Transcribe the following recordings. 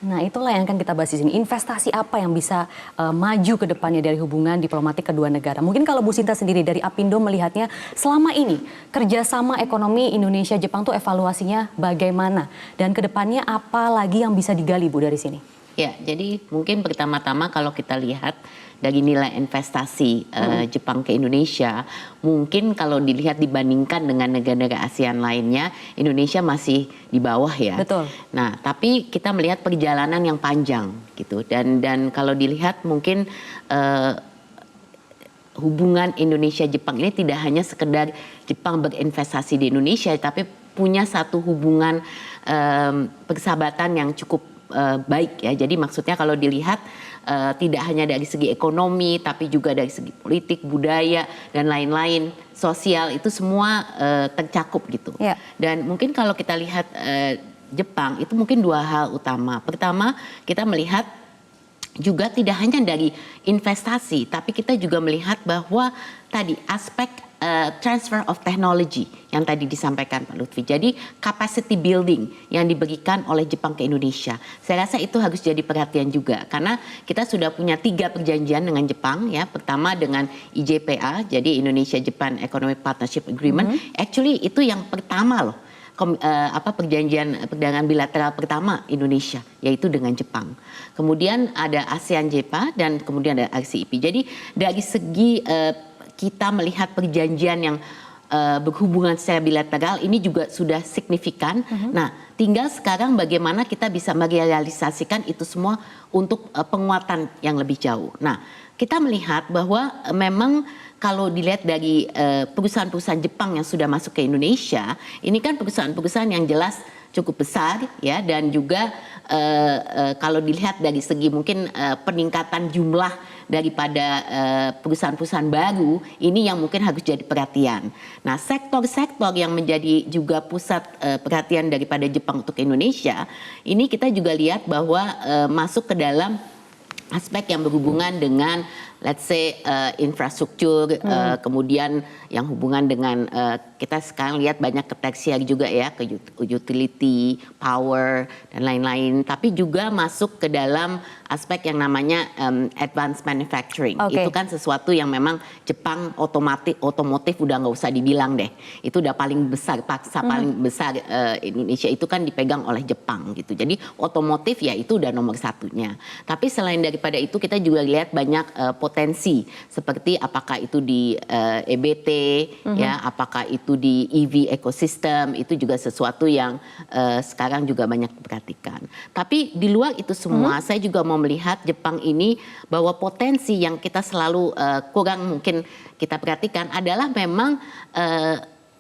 Nah, itulah yang akan kita bahas di sini. Investasi apa yang bisa maju ke depannya dari hubungan diplomatik kedua negara? Mungkin kalau Bu Sinta sendiri dari Apindo melihatnya selama ini kerjasama ekonomi Indonesia-Jepang tuh evaluasinya bagaimana? Dan ke depannya apa lagi yang bisa digali Bu dari sini? Ya, jadi mungkin pertama-tama kalau kita lihat dari nilai investasi Jepang ke Indonesia, mungkin kalau dilihat dibandingkan dengan negara-negara ASEAN lainnya, Indonesia masih di bawah ya. Betul. Nah, tapi kita melihat perjalanan yang panjang gitu, dan kalau dilihat mungkin hubungan Indonesia-Jepang ini tidak hanya sekedar Jepang berinvestasi di Indonesia, tapi punya satu hubungan persahabatan yang cukup baik ya. Jadi maksudnya kalau dilihat tidak hanya dari segi ekonomi, tapi juga dari segi politik, budaya dan lain-lain, sosial itu semua tercakup gitu. Yeah. Dan mungkin kalau kita lihat Jepang itu mungkin dua hal utama. Pertama, kita melihat juga tidak hanya dari investasi, tapi kita juga melihat bahwa tadi aspek transfer of technology yang tadi disampaikan Pak Lutfi. Jadi capacity building yang diberikan oleh Jepang ke Indonesia. Saya rasa itu harus jadi perhatian juga karena kita sudah punya 3 perjanjian dengan Jepang ya. Pertama dengan IJPA, jadi Indonesia Japan Economic Partnership Agreement. Actually itu yang pertama loh. Perjanjian perdagangan bilateral pertama Indonesia yaitu dengan Jepang. Kemudian ada ASEAN JPA dan kemudian ada RCEP. Jadi dari segi kita melihat perjanjian yang berhubungan secara bilateral ini juga sudah signifikan. Nah, tinggal sekarang bagaimana kita bisa merealisasikan itu semua untuk penguatan yang lebih jauh. Nah, kita melihat bahwa memang kalau dilihat dari perusahaan-perusahaan Jepang yang sudah masuk ke Indonesia, ini kan perusahaan-perusahaan yang jelas cukup besar ya, dan juga kalau dilihat dari segi mungkin peningkatan jumlah daripada perusahaan-perusahaan baru ini yang mungkin harus jadi perhatian. Nah, sektor-sektor yang menjadi juga pusat perhatian daripada Jepang untuk Indonesia, ini kita juga lihat bahwa masuk ke dalam aspek yang berhubungan dengan let's say infrastruktur, kemudian yang hubungan dengan kita sekarang lihat banyak ke tersier juga ya, ke utility, power dan lain-lain, tapi juga masuk ke dalam aspek yang namanya advanced manufacturing. Itu kan sesuatu yang memang Jepang otomotif udah nggak usah dibilang deh, itu udah paling besar, paksa paling besar Indonesia itu kan dipegang oleh Jepang gitu. Jadi otomotif ya itu udah nomor satunya. Tapi selain daripada itu kita juga lihat banyak potensi seperti apakah itu di EBT ya, apakah itu di EV ecosystem, itu juga sesuatu yang sekarang juga banyak diperhatikan. Tapi di luar itu semua saya juga mau melihat Jepang ini bahwa potensi yang kita selalu kurang mungkin kita perhatikan adalah memang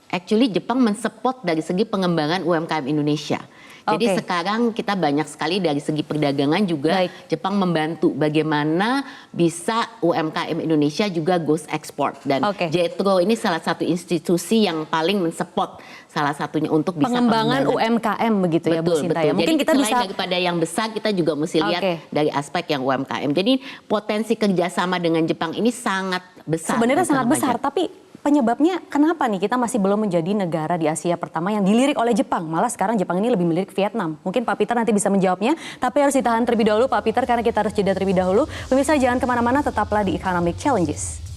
actually Jepang mensupport dari segi pengembangan UMKM Indonesia. Jadi sekarang kita banyak sekali dari segi perdagangan juga Jepang membantu bagaimana bisa UMKM Indonesia juga goes export. Dan JETRO ini salah satu institusi yang paling mensupport salah satunya untuk bisa pengembangan UMKM begitu ya Bu Sinta ya. Mungkin jadi kita selain bisa daripada yang besar kita juga mesti lihat dari aspek yang UMKM. Jadi potensi kerjasama dengan Jepang ini sangat besar. Sebenarnya sangat besar, tapi penyebabnya kenapa nih kita masih belum menjadi negara di Asia pertama yang dilirik oleh Jepang? Malah sekarang Jepang ini lebih melirik Vietnam. Mungkin Pak Peter nanti bisa menjawabnya, tapi harus ditahan terlebih dahulu Pak Peter karena kita harus jeda terlebih dahulu. Pemirsa jangan kemana-mana, tetaplah di Economic Challenges.